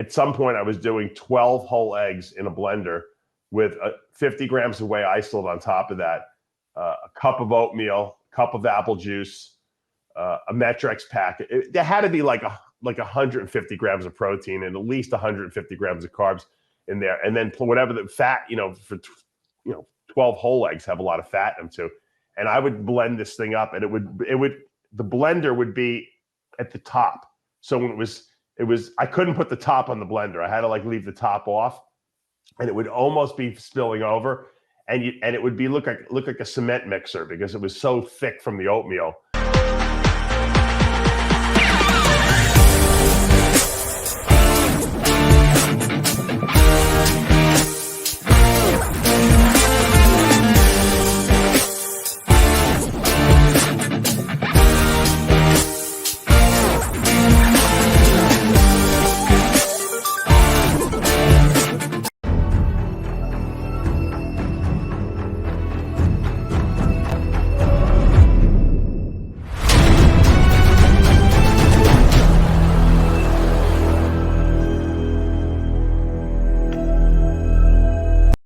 at some point I was doing 12 whole eggs in a blender with 50 grams of whey isolate on top of that, a cup of oatmeal, cup of apple juice, a Metrex packet. There had to be like 150 grams of protein and at least 150 grams of carbs in there. And then whatever the fat, for 12 whole eggs have a lot of fat in them too. And I would blend this thing up, and the blender would be at the top. So when it was I couldn't put the top on the blender. I had to leave the top off, and it would almost be spilling over, and it would be look like a cement mixer because it was so thick from the oatmeal.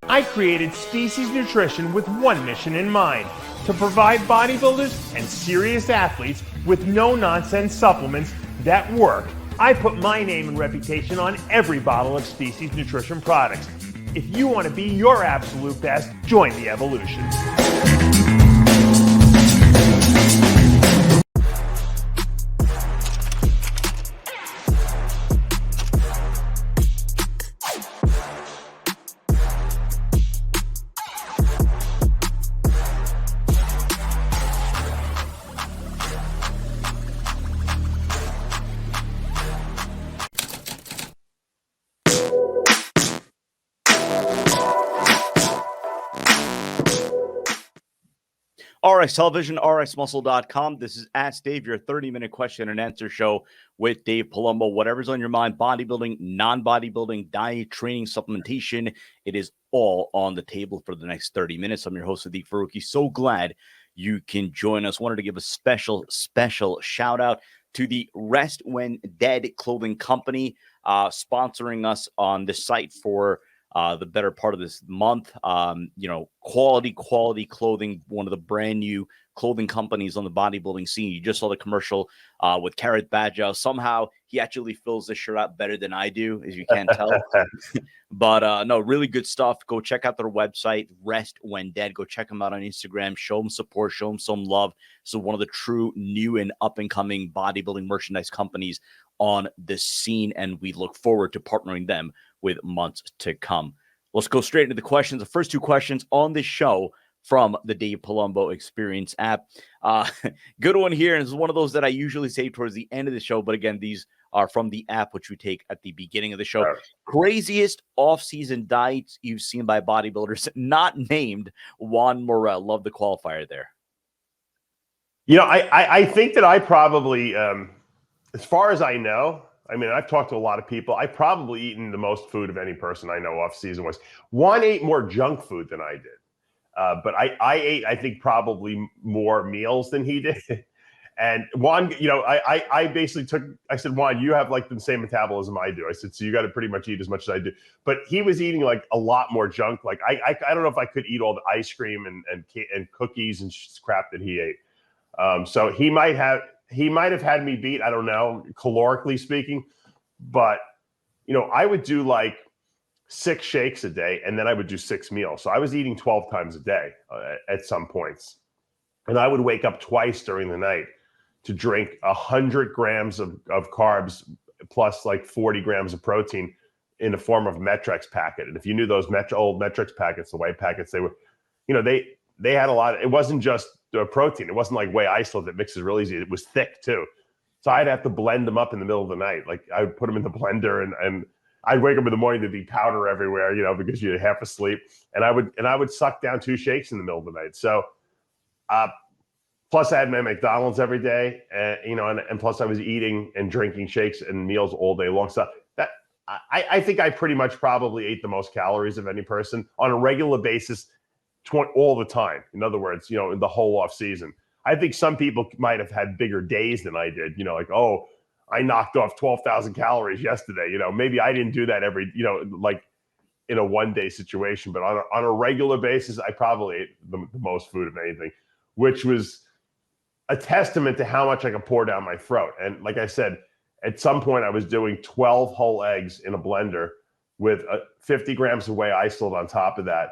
I created Species Nutrition with one mission in mind: to provide bodybuilders and serious athletes with no-nonsense supplements that work. I put my name and reputation on every bottle of Species Nutrition products. If you want to be your absolute best, join the evolution. RX Television, RxMuscle.com. This is Ask Dave, your 30-minute question and answer show with Dave Palumbo. Whatever's on your mind, bodybuilding, non-bodybuilding, diet, training, supplementation, it is all on the table for the next 30 minutes. I'm your host, Sadiq Faruqi. So glad you can join us. Wanted to give a special shout out to the Rest When Dead clothing company, sponsoring us on the site for the better part of this month. Quality clothing, one of the brand new clothing companies on the bodybuilding scene. You just saw the commercial with Carrot Badger. Somehow he actually fills this shirt out better than I do, as you can't tell. But no, really good stuff. Go check out their website, Rest When Dead. Go check them out on Instagram. Show them support. Show them some love. So one of the true new and up-and-coming bodybuilding merchandise companies on the scene, and we look forward to partnering them with months to come. Let's go straight into the questions. The first two questions on this show from the Dave Palumbo Experience app. Good one here, and it's one of those that I usually save towards the end of the show, but again, these are from the app, which we take at the beginning of the show. Right. Craziest off-season diets you've seen by bodybuilders, not named Juan Morel. Love the qualifier there. I think that I probably, as far as I know, I've talked to a lot of people. I've probably eaten the most food of any person I know off season was. Juan ate more junk food than I did. But I ate, I think, probably more meals than he did. And Juan, I basically I said, Juan, you have the same metabolism I do. I said, so you got to pretty much eat as much as I do. But he was eating a lot more junk. I don't know if I could eat all the ice cream and cookies and crap that he ate. So he might have had me beat, I don't know, calorically speaking, but I would do 6 shakes a day, and then I would do 6 meals. So I was eating 12 times a day at some points, and I would wake up twice during the night to drink 100 grams of carbs plus 40 grams of protein in the form of Metrex packet. And if you knew those old Metrex packets, the white packets, they were, they had a lot. It wasn't just the protein. It wasn't like whey isolate that mixes real easy. It was thick too. So I'd have to blend them up in the middle of the night. I would put them in the blender, and I'd wake up in the morning to be powder everywhere, because you're half asleep. And I would suck down 2 shakes in the middle of the night. So, plus I had my McDonald's every day, and plus I was eating and drinking shakes and meals all day long. So that I think I pretty much probably ate the most calories of any person on a regular basis, all the time. In other words, in the whole off season. I think some people might have had bigger days than I did. I knocked off 12,000 calories yesterday. Maybe I didn't do that every, like in a one-day situation, but on a regular basis, I probably ate the most food of anything, which was a testament to how much I could pour down my throat. And like I said, at some point I was doing 12 whole eggs in a blender with 50 grams of whey isolate on top of that,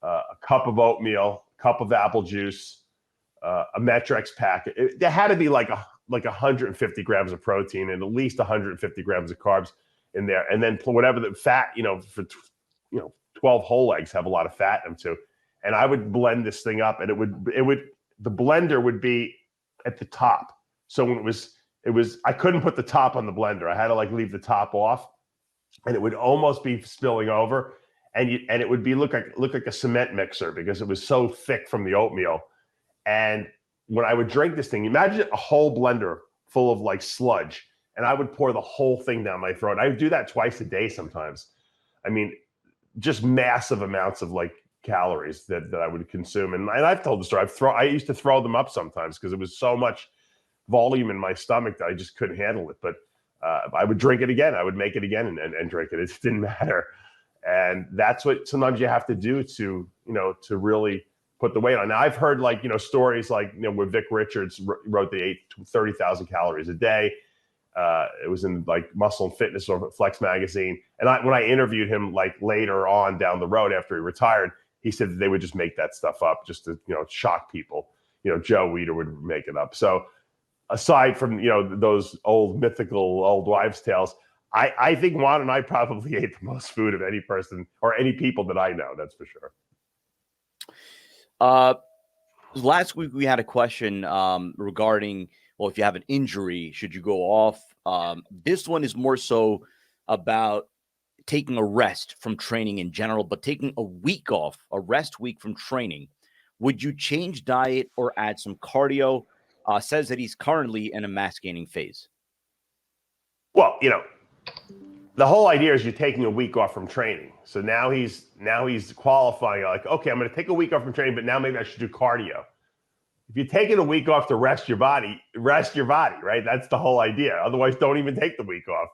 a cup of oatmeal, a cup of apple juice, a Metrex pack. There had to be like 150 grams of protein and at least 150 grams of carbs in there. And then whatever the fat, for 12 whole eggs have a lot of fat in them too. And I would blend this thing up, and the blender would be at the top. So when it was I couldn't put the top on the blender. I had to leave the top off, and it would almost be spilling over, and it would be look like a cement mixer because it was so thick from the oatmeal. And when I would drink this thing, imagine a whole blender full of sludge, and I would pour the whole thing down my throat. I would do that twice a day sometimes. I mean, just massive amounts of calories that I would consume. And I've told the story. I used to throw them up sometimes because it was so much volume in my stomach that I just couldn't handle it. But I would drink it again. I would make it again and drink it. It didn't matter. And that's what sometimes you have to do to really put the weight on. Now I've heard stories where Vic Richards wrote they ate 30,000 calories a day. It was in Muscle and Fitness or Flex magazine. And when I interviewed him later on down the road after he retired, he said that they would just make that stuff up just to shock people. Joe Weider would make it up. So aside from those old mythical old wives' tales, I think Juan and I probably ate the most food of any person or any people that I know. That's for sure. Last week we had a question regarding, well, if you have an injury, should you go off? This one is more so about taking a rest from training in general, but taking a week off, a rest week from training. Would you change diet or add some cardio? Says that he's currently in a mass gaining phase. Well, the whole idea is you're taking a week off from training. So now he's qualifying okay, I'm going to take a week off from training, but now maybe I should do cardio. If you're taking a week off to rest your body, right? That's the whole idea. Otherwise, don't even take the week off.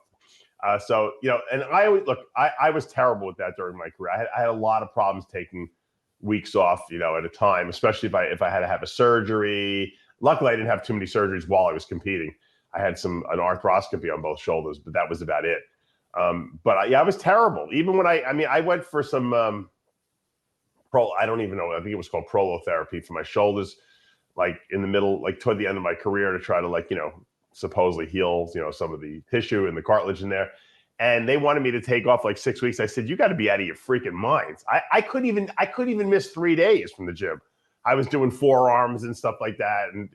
And I always I was terrible with that during my career. I had a lot of problems taking weeks off, at a time, especially if I had to have a surgery. Luckily, I didn't have too many surgeries while I was competing. I had an arthroscopy on both shoulders, but that was about it. I was terrible. Even when I went for some I don't even know. I think it was called prolotherapy for my shoulders, in the middle, toward the end of my career to try to supposedly heal, some of the tissue and the cartilage in there. And they wanted me to take off 6 weeks. I said, you got to be out of your freaking minds. I couldn't even miss 3 days from the gym. I was doing forearms and stuff like that. And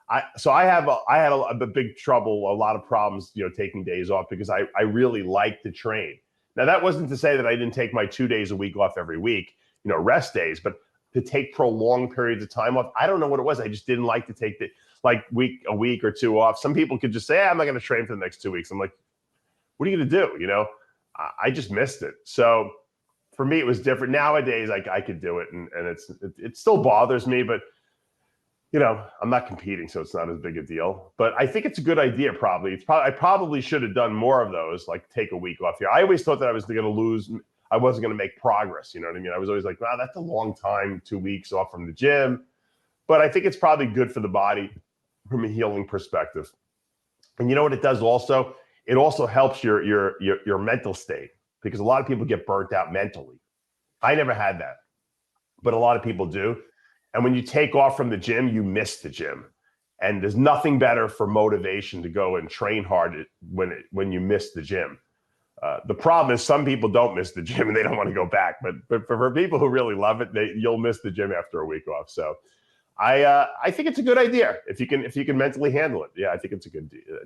I had a big trouble, a lot of problems, taking days off because I really like to train. Now that wasn't to say that I didn't take my 2 days a week off every week, rest days, but to take prolonged periods of time off, I don't know what it was. I just didn't like to take a week or two off. Some people could just say, I'm not going to train for the next 2 weeks. I'm like, what are you going to do? I just missed it. So for me, it was different. Nowadays, I could do it, and it still bothers me, but I'm not competing, so it's not as big a deal. But I think it's a good idea. I probably should have done more of those, take a week off here. I always thought that I was going to lose. I wasn't going to make progress. You know what I mean? I was always like, wow, that's a long time, 2 weeks off from the gym. But I think it's probably good for the body from a healing perspective. And you know what it does also? It also helps your mental state, because a lot of people get burnt out mentally. I never had that, but a lot of people do. And when you take off from the gym, you miss the gym. And there's nothing better for motivation to go and train hard when you miss the gym. The problem is some people don't miss the gym and they don't want to go back. But for people who really love it, you'll miss the gym after a week off. So I think it's a good idea if you can mentally handle it. Yeah, I think it's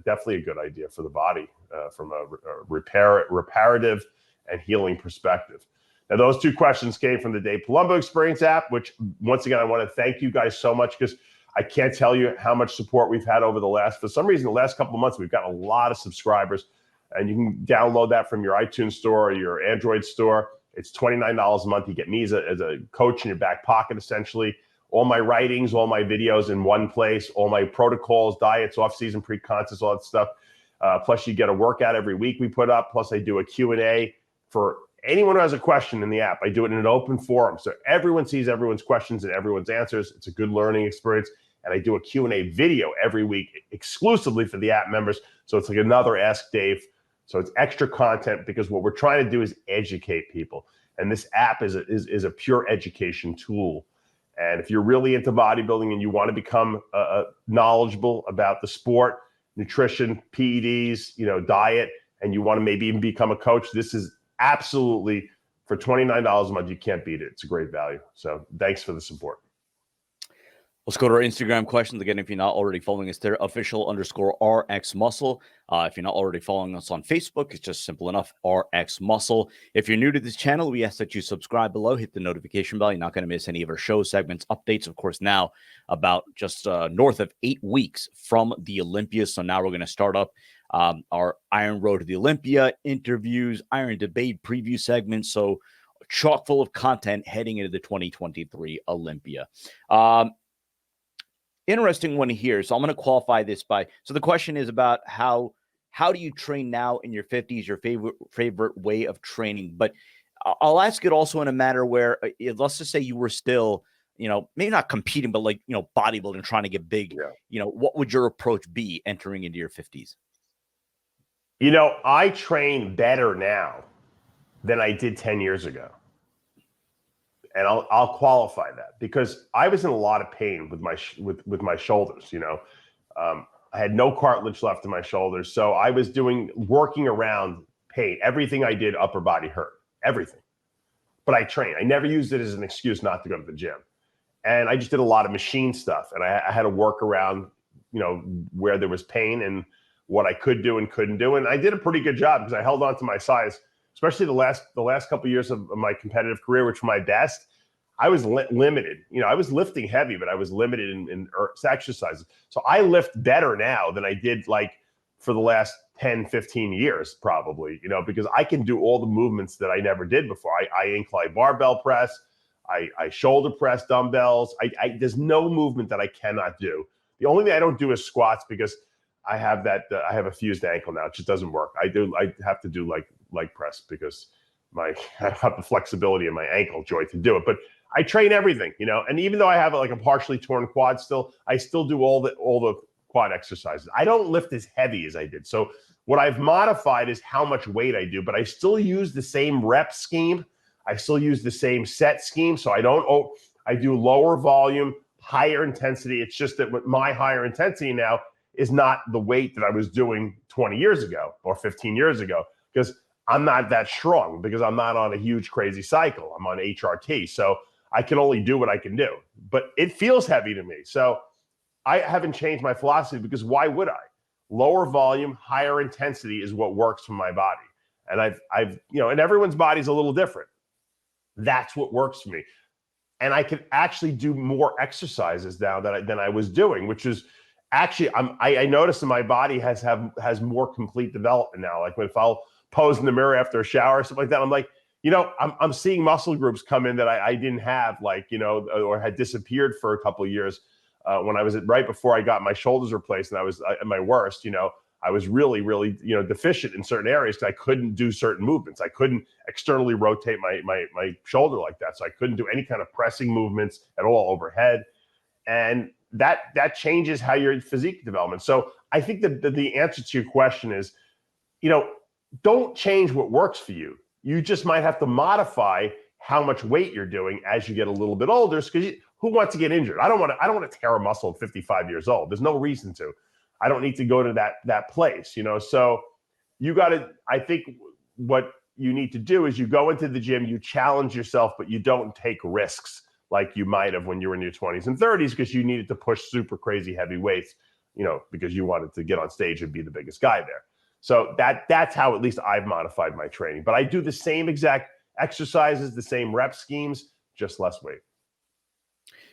definitely a good idea for the body from a reparative and healing perspective. Now, those two questions came from the Dave Palumbo Experience app, which once again, I want to thank you guys so much, because I can't tell you how much support we've had for some reason, the last couple of months, we've got a lot of subscribers, and you can download that from your iTunes store or your Android store. It's $29 a month. You get me as a coach in your back pocket, essentially. All my writings, all my videos in one place, all my protocols, diets, off-season, pre-contests, all that stuff. Plus, you get a workout every week we put up. Plus, I do a Q&A for anyone who has a question in the app. I do it in an open forum, so everyone sees everyone's questions and everyone's answers. It's a good learning experience. And I do a Q&A video every week exclusively for the app members. So it's like another Ask Dave. So it's extra content because what we're trying to do is educate people. And this app is a pure education tool. And if you're really into bodybuilding and you want to become knowledgeable about the sport, nutrition, PEDs, diet, and you want to maybe even become a coach, this is absolutely, for $29 a month, you can't beat it. It's a great value. So thanks for the support. Let's go to our Instagram questions. Again, if you're not already following us there, official_RxMuscle. If you're not already following us on Facebook, it's just simple enough, RxMuscle. If you're new to this channel, we ask that you subscribe below, hit the notification bell. You're not going to miss any of our show segments, updates. Of course, now about just north of 8 weeks from the Olympia. So now we're going to start up our Iron Road to the Olympia, interviews, Iron Debate preview segments. So chock full of content heading into the 2023 Olympia. Interesting one here. So I'm going to qualify this by, so the question is about how do you train now in your 50s, your favorite way of training? But I'll ask it also in a manner where, let's just say you were still, maybe not competing, but like, bodybuilding, trying to get big. Yeah. What would your approach be entering into your 50s? I train better now than I did 10 years ago. And I'll qualify that because I was in a lot of pain with my shoulders. I had no cartilage left in my shoulders, so I was working around pain. Everything I did, upper body hurt, everything. But I trained. I never used it as an excuse not to go to the gym. And I just did a lot of machine stuff, and I had to work around, where there was pain and what I could do and couldn't do. And I did a pretty good job because I held on to my size. Especially the last couple of years of my competitive career, which were my best, I was limited. I was lifting heavy, but I was limited in exercises. So I lift better now than I did for the last 10, 15 years, probably, because I can do all the movements that I never did before. I incline barbell press, I shoulder press dumbbells. There's no movement that I cannot do. The only thing I don't do is squats because I have I have a fused ankle now. It just doesn't work. I have to do leg press because I have the flexibility in my ankle joint to do it. But I train everything, and even though I have a partially torn quad still, I still do all the quad exercises. I don't lift as heavy as I did. So what I've modified is how much weight I do, but I still use the same rep scheme. I still use the same set scheme. So I do lower volume, higher intensity. It's just that my higher intensity now is not the weight that I was doing 20 years ago or 15 years ago, because I'm not that strong, because I'm not on a huge crazy cycle. I'm on HRT. So I can only do what I can do, but it feels heavy to me. So I haven't changed my philosophy because why would I? Lower volume, higher intensity is what works for my body. And I've and everyone's body's a little different. That's what works for me. And I can actually do more exercises now than I was doing, which is, actually, I noticed that my body has more complete development now. Like if I'll pose in the mirror after a shower or something like that, I'm like, I'm seeing muscle groups come in that I didn't have, or had disappeared for a couple of years when I was right before I got my shoulders replaced, and I was at my worst. I was really, really, deficient in certain areas because I couldn't do certain movements. I couldn't externally rotate my shoulder like that, so I couldn't do any kind of pressing movements at all overhead, and that changes how your physique development. So I think that the answer to your question is, don't change what works for you. You just might have to modify how much weight you're doing as you get a little bit older. Because who wants to get injured? I don't want to tear a muscle at 55 years old. There's no reason to. I don't need to go to that place. So you got to. I think what you need to do is you go into the gym, you challenge yourself, but you don't take risks like you might have when you were in your 20s and 30s, because you needed to push super crazy heavy weights, because you wanted to get on stage and be the biggest guy there. So that's how at least I've modified my training. But I do the same exact exercises, the same rep schemes, just less weight.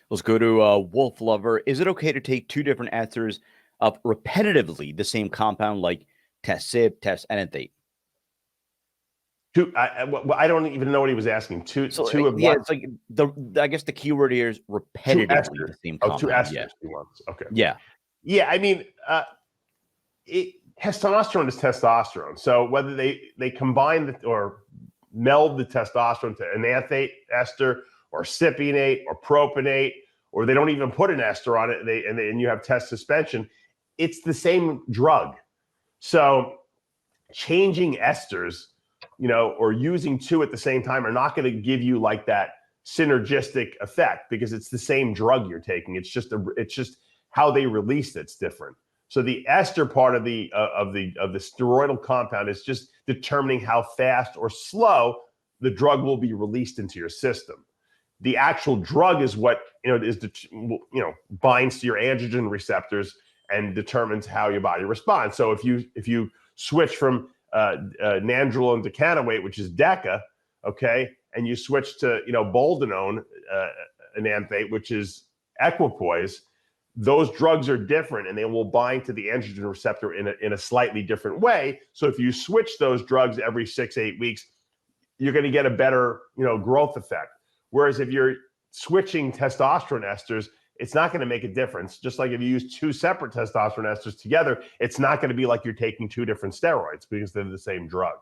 Let's go to Wolf Lover. Is it okay to take two different esters of repetitively the same compound, like test SIB, test enanthate? I don't even know what he was asking. Two of yeah, what? it's like I guess the keyword here is repetitively the same compound. Two esters Yeah. he wants. Okay. Yeah. Yeah. I mean, testosterone is testosterone. So whether they combine or meld the testosterone to enanthate ester or cypionate or propionate, or they don't even put an ester on it, and you have test suspension, it's the same drug. So changing esters, or using two at the same time are not going to give you like that synergistic effect, because it's the same drug you're taking. It's just how they release it's different. So the ester part of the steroidal compound is just determining how fast or slow the drug will be released into your system. The actual drug is what binds to your androgen receptors and determines how your body responds. So if you switch from nandrolone to canoate, which is DECA, okay, and you switch to boldenone enanthate, which is equipoise, those drugs are different, and they will bind to the androgen receptor in a slightly different way. So if you switch those drugs every 6-8 weeks, you're going to get a better growth effect. Whereas if you're switching testosterone esters, it's not going to make a difference. Just like if you use two separate testosterone esters together, it's not going to be like you're taking two different steroids, because they're the same drug.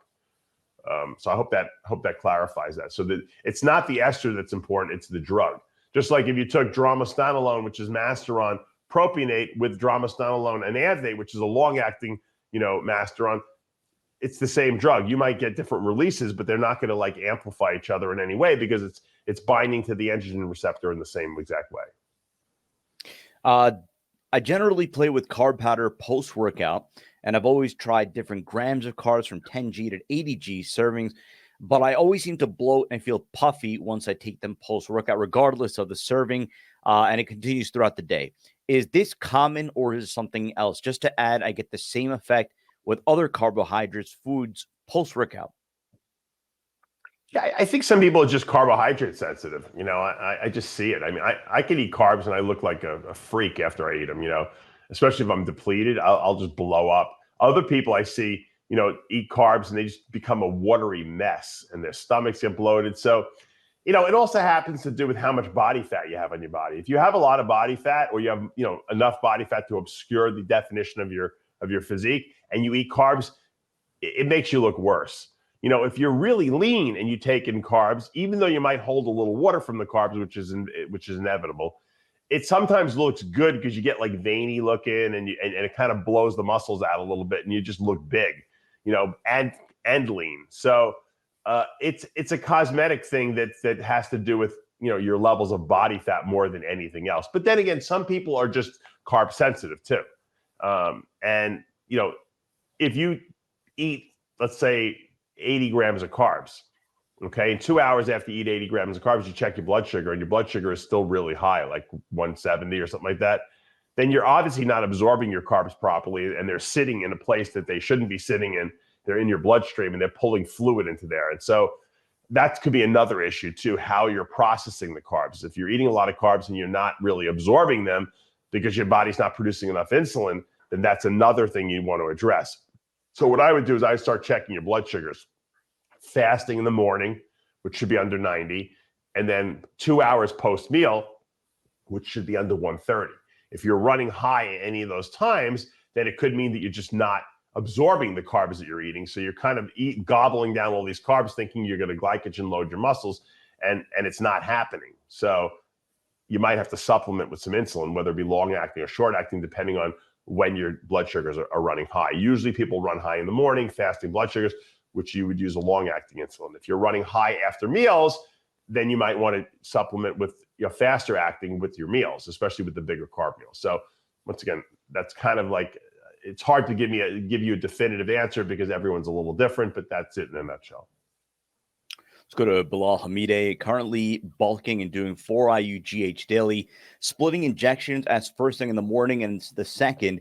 So I hope that clarifies that. So that it's not the ester that's important, it's the drug. Just like if you took dromostanolone, which is Masteron propionate, with dromostanolone enanthate, which is a long-acting Masteron, it's the same drug. You might get different releases, but they're not going to amplify each other in any way, because it's binding to the androgen receptor in the same exact way. I generally play with carb powder post-workout, and I've always tried different grams of carbs from 10G to 80G servings, but I always seem to bloat and feel puffy once I take them post-workout, regardless of the serving, and it continues throughout the day. Is this common, or is it something else? Just to add, I get the same effect with other carbohydrates, foods, post-workout. Yeah, I think some people are just carbohydrate sensitive. I just see it. I mean, I can eat carbs and I look like a freak after I eat them, especially if I'm depleted, I'll just blow up. Other people I see, eat carbs and they just become a watery mess and their stomachs get bloated. So, it also happens to do with how much body fat you have on your body. If you have a lot of body fat, or you have, enough body fat to obscure the definition of your physique, and you eat carbs, it makes you look worse. If you're really lean and you take in carbs, even though you might hold a little water from the carbs, which is inevitable, it sometimes looks good because you get veiny looking, and it kind of blows the muscles out a little bit, and you just look big, and lean. So it's a cosmetic thing that has to do with your levels of body fat more than anything else. But then again, some people are just carb sensitive too, and if you eat, let's say, 80 grams of carbs, okay, and 2 hours after you eat 80 grams of carbs, you check your blood sugar, and your blood sugar is still really high, like 170 or something like that, then you're obviously not absorbing your carbs properly, and they're sitting in a place that they shouldn't be sitting in. They're in your bloodstream, and they're pulling fluid into there. And so that could be another issue too, how you're processing the carbs. If you're eating a lot of carbs and you're not really absorbing them because your body's not producing enough insulin, then that's another thing you want to address. So what I would do is I start checking your blood sugars, fasting in the morning, which should be under 90, and then 2 hours post-meal, which should be under 130. If you're running high at any of those times, then it could mean that you're just not absorbing the carbs that you're eating. So you're kind of gobbling down all these carbs, thinking you're going to glycogen load your muscles, and it's not happening. So you might have to supplement with some insulin, whether it be long-acting or short-acting, depending on when your blood sugars are running high. Usually people run high in the morning, fasting blood sugars, which you would use a long-acting insulin. If you're running high after meals, then you might want to supplement with faster acting with your meals, especially with the bigger carb meals. So once again, that's kind of it's hard to give you a definitive answer because everyone's a little different, but that's it in a nutshell. Let's go to Bilal Hamide, currently bulking and doing 4 IU GH daily, splitting injections as first thing in the morning and the second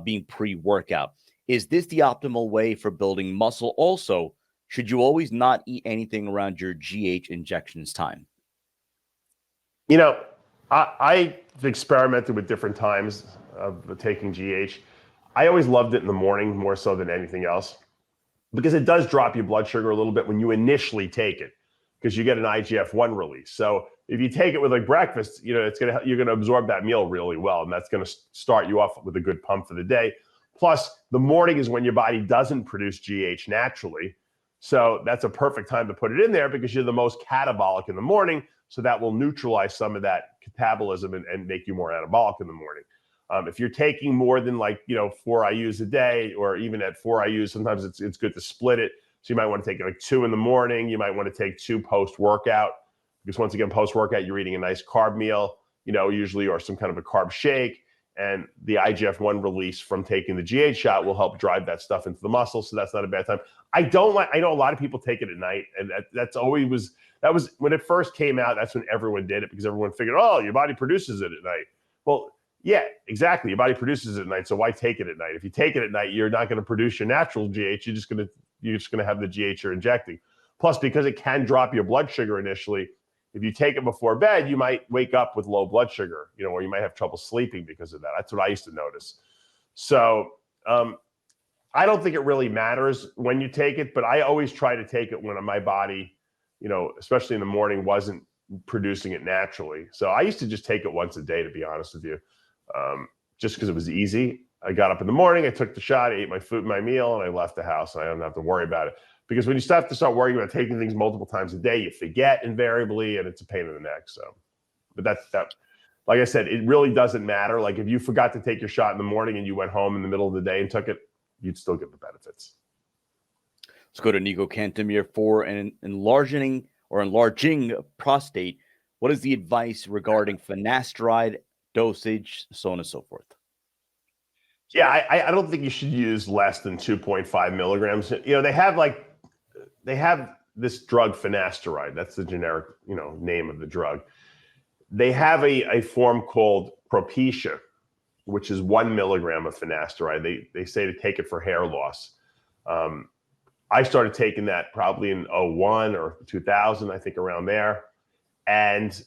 being pre-workout. Is this the optimal way for building muscle? Also, should you always not eat anything around your GH injections time? I've experimented with different times of taking GH. I always loved it in the morning more so than anything else, because it does drop your blood sugar a little bit when you initially take it, because you get an IGF-1 release. So if you take it with breakfast, you're going to absorb that meal really well, and that's going to start you off with a good pump for the day. Plus, the morning is when your body doesn't produce GH naturally. So that's a perfect time to put it in there because you're the most catabolic in the morning. So that will neutralize some of that catabolism and make you more anabolic in the morning. If you're taking more than 4 IUs a day, or even at 4 IUs, sometimes it's good to split it. So you might want to take like 2 in the morning. You might want to take 2 post-workout, because once again, post-workout, you're eating a nice carb meal, usually, or some kind of a carb shake. And the IGF-1 release from taking the GH shot will help drive that stuff into the muscle. So that's not a bad time. I know a lot of people take it at night, and that was when it first came out. That's when everyone did it, because everyone figured, oh, your body produces it at night. Well, yeah, exactly. Your body produces it at night. So why take it at night? If you take it at night, you're not going to produce your natural GH. You're just going to have the GH you're injecting. Plus, because it can drop your blood sugar initially, if you take it before bed, you might wake up with low blood sugar, or you might have trouble sleeping because of that. That's what I used to notice. So I don't think it really matters when you take it, but I always try to take it when my body, especially in the morning, wasn't producing it naturally. So I used to just take it once a day, to be honest with you, just because it was easy. I got up in the morning, I took the shot, I ate my food, my meal, and I left the house. And I don't have to worry about it. Because when you start worrying about taking things multiple times a day, you forget invariably, and it's a pain in the neck. So, but that, like I said, it really doesn't matter. Like if you forgot to take your shot in the morning and you went home in the middle of the day and took it, you'd still get the benefits. Let's go to Nico Cantemir for an enlarging prostate. What is the advice regarding finasteride dosage, so on and so forth? Yeah, I don't think you should use less than 2.5 milligrams. They have this drug finasteride. That's the generic, name of the drug. They have a form called Propecia, which is 1 milligram of finasteride. They say to take it for hair loss. I started taking that probably in 2001 or 2000, I think around there. And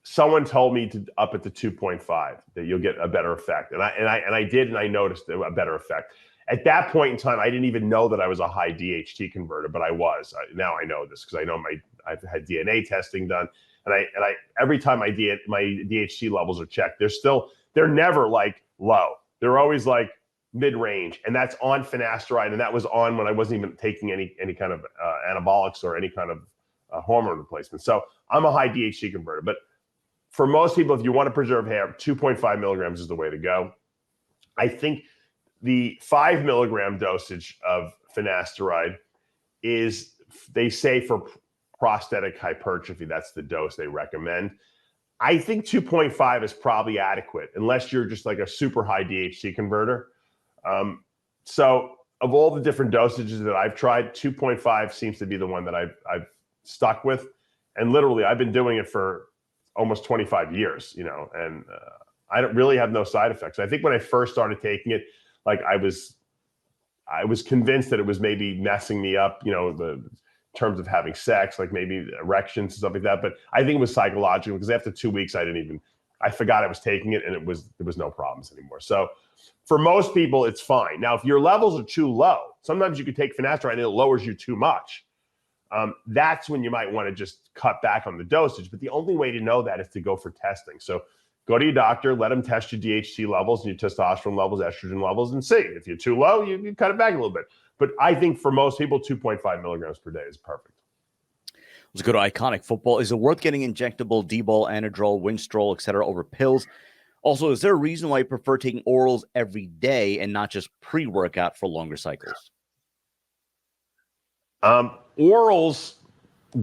someone told me to up it to 2.5, that you'll get a better effect. And I did, and I noticed a better effect. At that point in time, I didn't even know that I was a high DHT converter, but I was. Now I know this because I know I've had DNA testing done, and I every time my DHT levels are checked, they're never like low. They're always like mid-range, and that's on finasteride, and that was on when I wasn't even taking any kind of anabolics or any kind of hormone replacement. So I'm a high DHT converter, but for most people, if you want to preserve hair, 2.5 milligrams is the way to go. I think the 5 milligram dosage of finasteride is, they say, for prostatic hypertrophy. That's the dose they recommend. I think 2.5 is probably adequate, unless you're just like a super high DHT converter. So of all the different dosages that I've tried, 2.5 seems to be the one that I've stuck with. And literally, I've been doing it for almost 25 years, and I don't really have no side effects. I think when I first started taking it, like I was convinced that it was maybe messing me up, the terms of having sex, like maybe erections and stuff like that. But I think it was psychological, because after 2 weeks, I forgot I was taking it, and there was no problems anymore. So for most people, it's fine. Now, if your levels are too low, sometimes you could take finasteride and it lowers you too much. That's when you might want to just cut back on the dosage. But the only way to know that is to go for testing. So go to your doctor, let them test your DHT levels and your testosterone levels, estrogen levels, and see. If you're too low, you cut it back a little bit. But I think for most people, 2.5 milligrams per day is perfect. Let's go to Iconic Football. Is it worth getting injectable, dbol, anadrol, winstrol, etc. over pills? Also, is there a reason why you prefer taking orals every day and not just pre-workout for longer cycles? Orals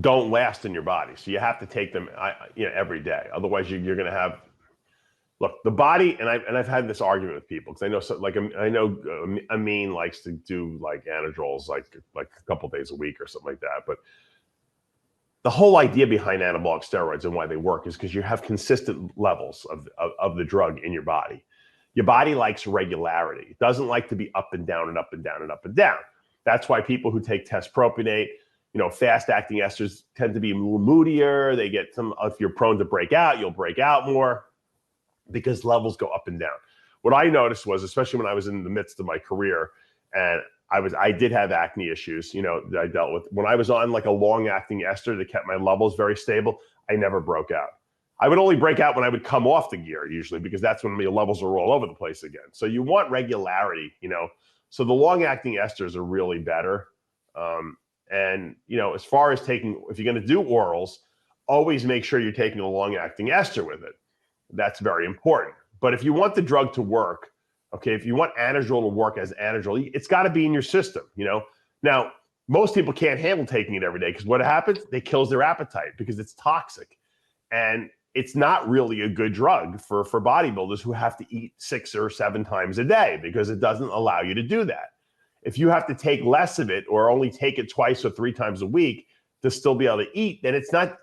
don't last in your body, so you have to take them every day. Otherwise, you're going to have, look, the body, and I've had this argument with people, because I know Amin likes to do like anadrols like a couple days a week or something like that. But the whole idea behind anabolic steroids and why they work is because you have consistent levels of the drug in your body. Your body likes regularity. It doesn't like to be up and down and up and down and up and down. That's why people who take test propionate, fast-acting esters tend to be moodier. They get if you're prone to break out, you'll break out more, because levels go up and down. What I noticed was, especially when I was in the midst of my career, and I did have acne issues, that I dealt with. When I was on like a long-acting ester that kept my levels very stable, I never broke out. I would only break out when I would come off the gear usually, because that's when my levels are all over the place again. So you want regularity, So the long-acting esters are really better. And, as far as if you're going to do orals, always make sure you're taking a long-acting ester with it. That's very important. But if you want the drug to work, okay, if you want anadrol to work as anadrol, it's got to be in your system, Now, most people can't handle taking it every day, because what happens? It kills their appetite because it's toxic. And it's not really a good drug for bodybuilders who have to eat 6 or 7 times a day, because it doesn't allow you to do that. If you have to take less of it, or only take it 2 or 3 times a week to still be able to eat, then it's the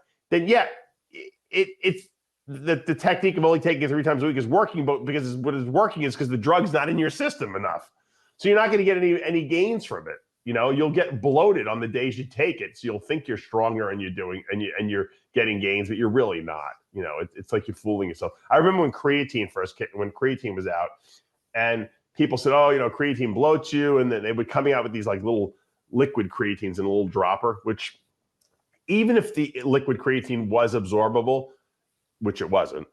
technique of only taking it 3 times a week is working, but because what is working is because the drug's not in your system enough. So you're not going to get any gains from it. You'll get bloated on the days you take it. So you'll think you're stronger and you're getting gains, but you're really not. It's like you're fooling yourself. I remember when creatine was out, and people said, "Oh, creatine bloats you," and then they would coming out with these like little liquid creatines in a little dropper, which even if the liquid creatine was absorbable, which it wasn't,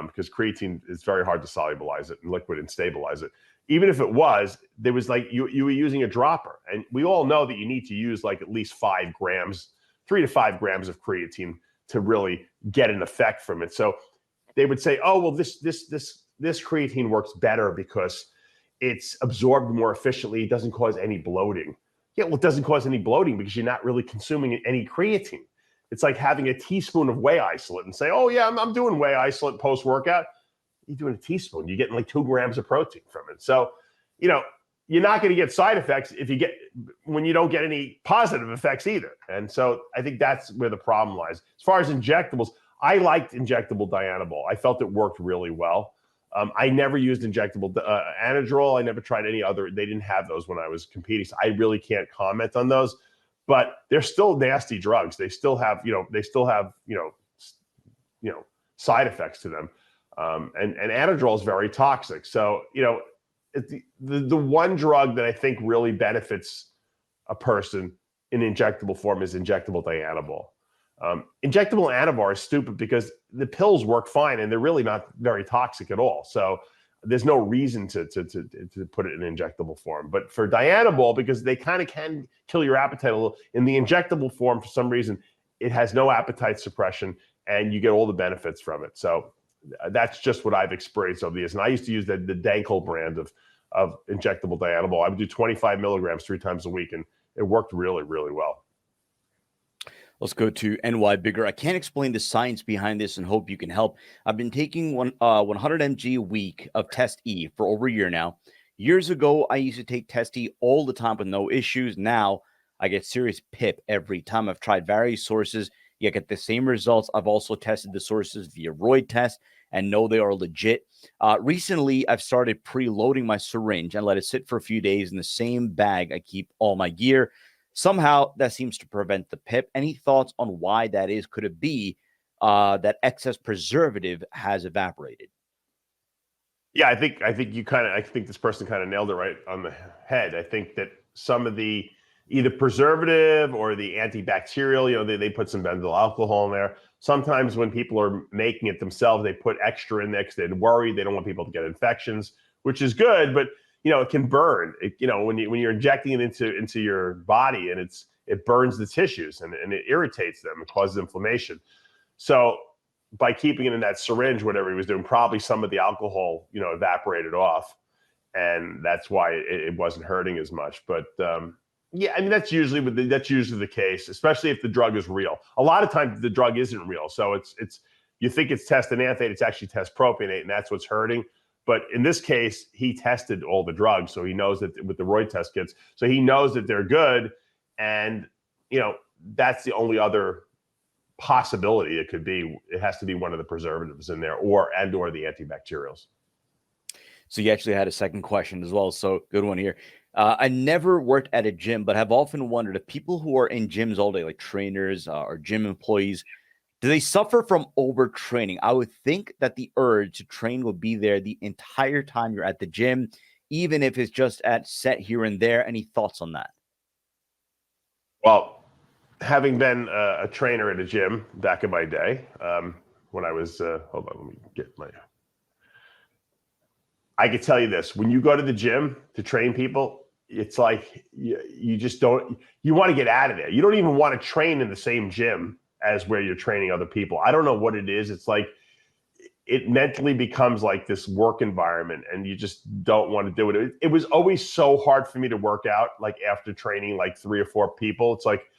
because creatine is very hard to solubilize it in liquid and stabilize it. Even if it was, there was like you were using a dropper, and we all know that you need to use like at least 5 grams, 3 to 5 grams of creatine to really get an effect from it. So they would say, "Oh, well, this creatine works better because it's absorbed more efficiently. It doesn't cause any bloating." Yeah, well, it doesn't cause any bloating because you're not really consuming any creatine. It's like having a teaspoon of whey isolate and say, "Oh yeah, I'm doing whey isolate post-workout." You're doing a teaspoon. You're getting like 2 grams of protein from it. So, you're not going to get side effects when you don't get any positive effects either. And so I think that's where the problem lies. As far as injectables, I liked injectable Dianabol. I felt it worked really well. I never used injectable anadrol. I never tried any other. They didn't have those when I was competing, so I really can't comment on those. But they're still nasty drugs. They still have, side effects to them. And anadrol is very toxic. So, the one drug that I think really benefits a person in injectable form is injectable Dianabol. Injectable Anavar is stupid because the pills work fine and they're really not very toxic at all. So there's no reason to put it in injectable form. But for Dianabol, because they kind of can kill your appetite a little, in the injectable form, for some reason, it has no appetite suppression and you get all the benefits from it. So that's just what I've experienced over the years. And I used to use the Dankel brand of injectable Dianabol. I would do 25 milligrams 3 times a week, and it worked really, really well. Let's go to NY Bigger. I can't explain the science behind this and hope you can help. I've been taking 100 mg a week of Test E for over a year now. Years ago, I used to take Test E all the time with no issues. Now, I get serious PIP every time. I've tried various sources. You get the same results. I've also tested the sources via roid test and know they are legit. Recently, I've started preloading my syringe and let it sit for a few days in the same bag I keep all my gear. Somehow, that seems to prevent the PIP. Any thoughts on why that is? Could it be that excess preservative has evaporated? Yeah, I think this person kind of nailed it right on the head. I think that some of the either preservative or the antibacterial, they put some benzyl alcohol in there. Sometimes when people are making it themselves, they put extra in there because they're worried. They don't want people to get infections, which is good, but it can burn. When you're injecting it into your body, and it burns the tissues and it irritates them. It causes inflammation. So by keeping it in that syringe, whatever he was doing, probably some of the alcohol, evaporated off, and that's why it wasn't hurting as much. But yeah, I mean that's usually the case, especially if the drug is real. A lot of times the drug isn't real, so it's you think it's testananthate, it's actually testpropionate, and that's what's hurting. But in this case, he tested all the drugs, so he knows that with the roid test kits, so he knows that they're good, and that's the only other possibility it could be. It has to be one of the preservatives in there, or the antibacterials. So you actually had a second question as well. So good one here. I never worked at a gym, but have often wondered if people who are in gyms all day, like trainers or gym employees, do they suffer from overtraining? I would think that the urge to train will be there the entire time you're at the gym, even if it's just at set here and there. Any thoughts on that? Well, having been a trainer at a gym back in my day, when I was, hold on, let me get my, I could tell you this, when you go to the gym to train people, it's like you just don't, you want to get out of there. You don't even want to train in the same gym as where you're training other people. I don't know what it is. It's like it mentally becomes like this work environment and you just don't want to do it. It was always so hard for me to work out like after training like 3 or 4 people. It's like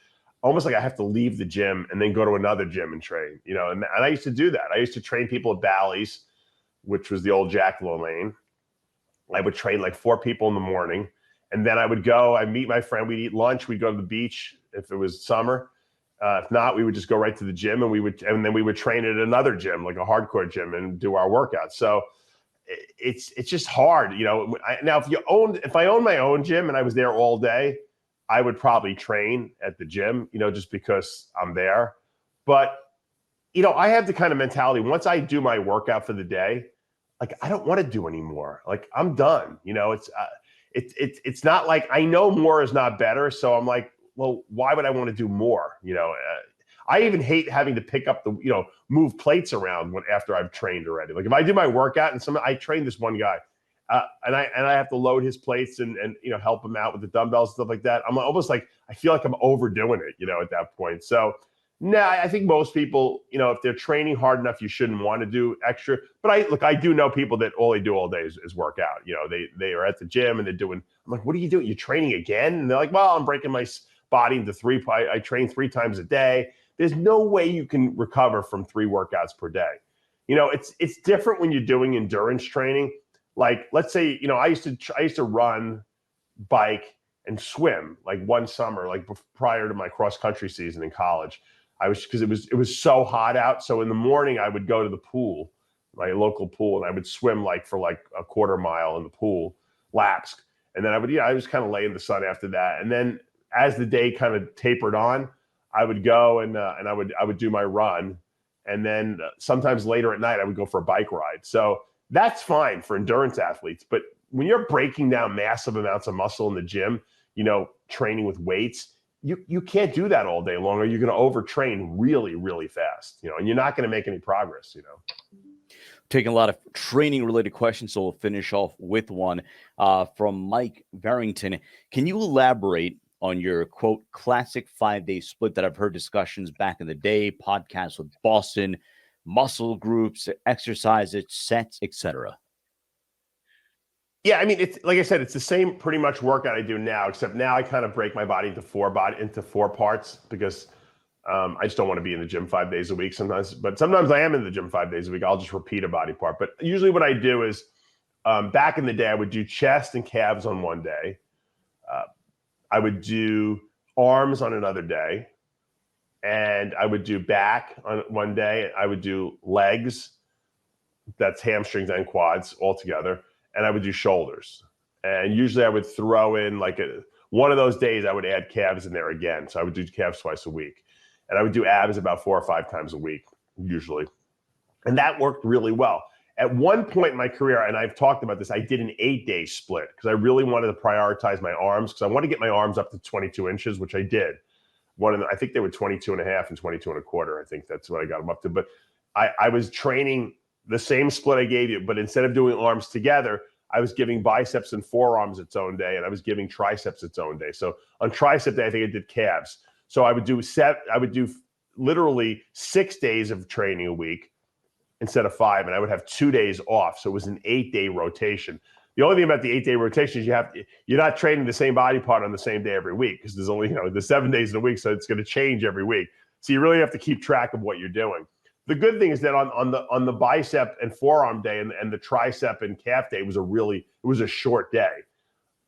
almost like I have to leave the gym and then go to another gym and train, you know, and I used to do that. I used to train people at Bally's, which was the old Jack LaLanne. I would train like 4 people in the morning. And then I would go, I'd meet my friend, we'd eat lunch, we'd go to the beach if it was summer. If not, we would just go right to the gym and then we would train at another gym, like a hardcore gym, and do our workouts. So it's just hard, you know. Now, if I owned my own gym and I was there all day, I would probably train at the gym, you know, just because I'm there. But, you know, I have the kind of mentality, once I do my workout for the day, like, I don't want to do anymore. Like, I'm done, you know. It's not like, I know more is not better. So I'm like, well, why would I want to do more? You know, I even hate having to pick up move plates around after I've trained already. Like if I do my workout and I train this one guy and I have to load his plates and you know, help him out with the dumbbells and stuff like that. I'm almost like, I feel like I'm overdoing it, you know, at that point. So I think most people, you know, if they're training hard enough, you shouldn't want to do extra. But I do know people that all they do all day is work out. You know, they are at the gym and they're doing, I'm like, what are you doing? You're training again? And they're like, well, I'm breaking my body into 3. I train 3 times a day. There's no way you can recover from 3 workouts per day. You know, it's different when you're doing endurance training. Like, let's say, you know, I used to run, bike, and swim like one summer, like prior to my cross country season in college. Because it was so hot out. So in the morning I would go to the pool, my local pool, and I would swim for a quarter mile in the pool, laps. And then I was kind of lay in the sun after that. And then as the day kind of tapered on, I would go and I would do my run. And then sometimes later at night, I would go for a bike ride. So that's fine for endurance athletes. But when you're breaking down massive amounts of muscle in the gym, you know, training with weights, you can't do that all day long, or you're going to overtrain really, really fast, you know, and you're not going to make any progress, you know. Taking a lot of training related questions, so we'll finish off with one from Mike Barrington. Can you elaborate on your quote classic 5-day split that I've heard discussions back in the day, podcasts with Boston, muscle groups, exercises, sets, etc.? Yeah, I mean, it's like I said, it's the same pretty much workout I do now, except now I kind of break my body into 4 parts because I just don't want to be in the gym 5 days a week sometimes. But sometimes I am in the gym 5 days a week. I'll just repeat a body part. But usually what I do is back in the day, I would do chest and calves on one day. I would do arms on another day. And I would do back on one day. I would do legs. That's hamstrings and quads all together. And I would do shoulders. And usually I would throw in one of those days I would add calves in there again. So I would do calves twice a week. And I would do abs about 4 or 5 times a week, usually. And that worked really well. At one point in my career, and I've talked about this, I did an 8-day split because I really wanted to prioritize my arms because I wanted to get my arms up to 22 inches, which I did. I think they were 22 and a half and 22 and a quarter. I think that's what I got them up to. But I was training the same split I gave you, but instead of doing arms together, I was giving biceps and forearms its own day, and I was giving triceps its own day. So on tricep day, I think I did calves. So I would do literally 6 days of training a week instead of 5, and I would have 2 days off. So it was an 8-day rotation. The only thing about the 8-day rotation is you're not training the same body part on the same day every week because there's only, there's 7 days in a week, so it's going to change every week. So you really have to keep track of what you're doing. The good thing is that on the bicep and forearm day and the tricep and calf day it was a short day,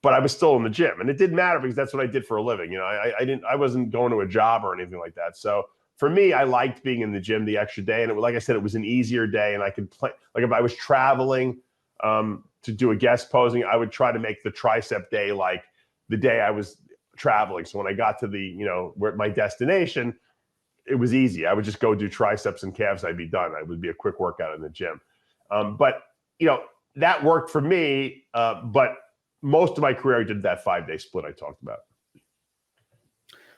but I was still in the gym, and it didn't matter because that's what I did for a living. I wasn't going to a job or anything like that. So for me, I liked being in the gym the extra day, and like I said, it was an easier day, and I could play. Like if I was traveling to do a guest posing, I would try to make the tricep day like the day I was traveling. So when I got to where my destination, it was easy. I would just go do triceps and calves. I'd be done. It would be a quick workout in the gym. But that worked for me. But most of my career, I did that 5-day split I talked about.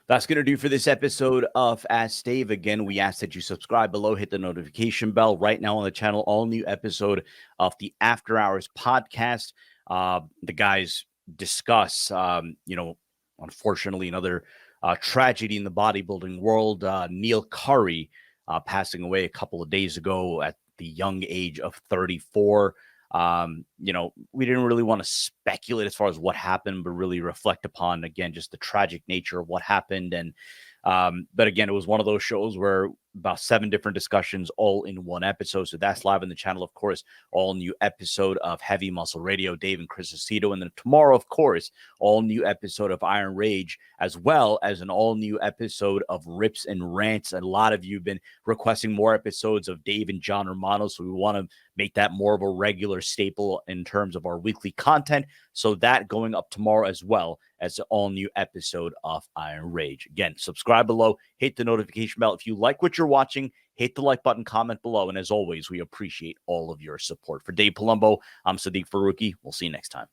That's going to do for this episode of Ask Dave. Again, we ask that you subscribe below, hit the notification bell. Right now on the channel, all new episode of the After Hours podcast. The guys discuss, unfortunately, another tragedy in the bodybuilding world. Neil Curry passing away a couple of days ago at the young age of 34. We didn't really want to speculate as far as what happened, but really reflect upon, again, just the tragic nature of what happened. And, but again, it was one of those shows where about 7 different discussions all in one episode. So that's live on the channel, of course, all new episode of Heavy Muscle Radio, Dave and Chris Aceto. And then tomorrow, of course, all new episode of Iron Rage, as well as an all new episode of Rips and Rants. And a lot of you have been requesting more episodes of Dave and John Romano. So we want to make that more of a regular staple in terms of our weekly content. So that going up tomorrow as well as an all new episode of Iron Rage. Again, subscribe below, hit the notification bell. If you like what you're watching, hit the like button, comment below. And as always, we appreciate all of your support. For Dave Palumbo, I'm Sadiq Faruqi. We'll see you next time.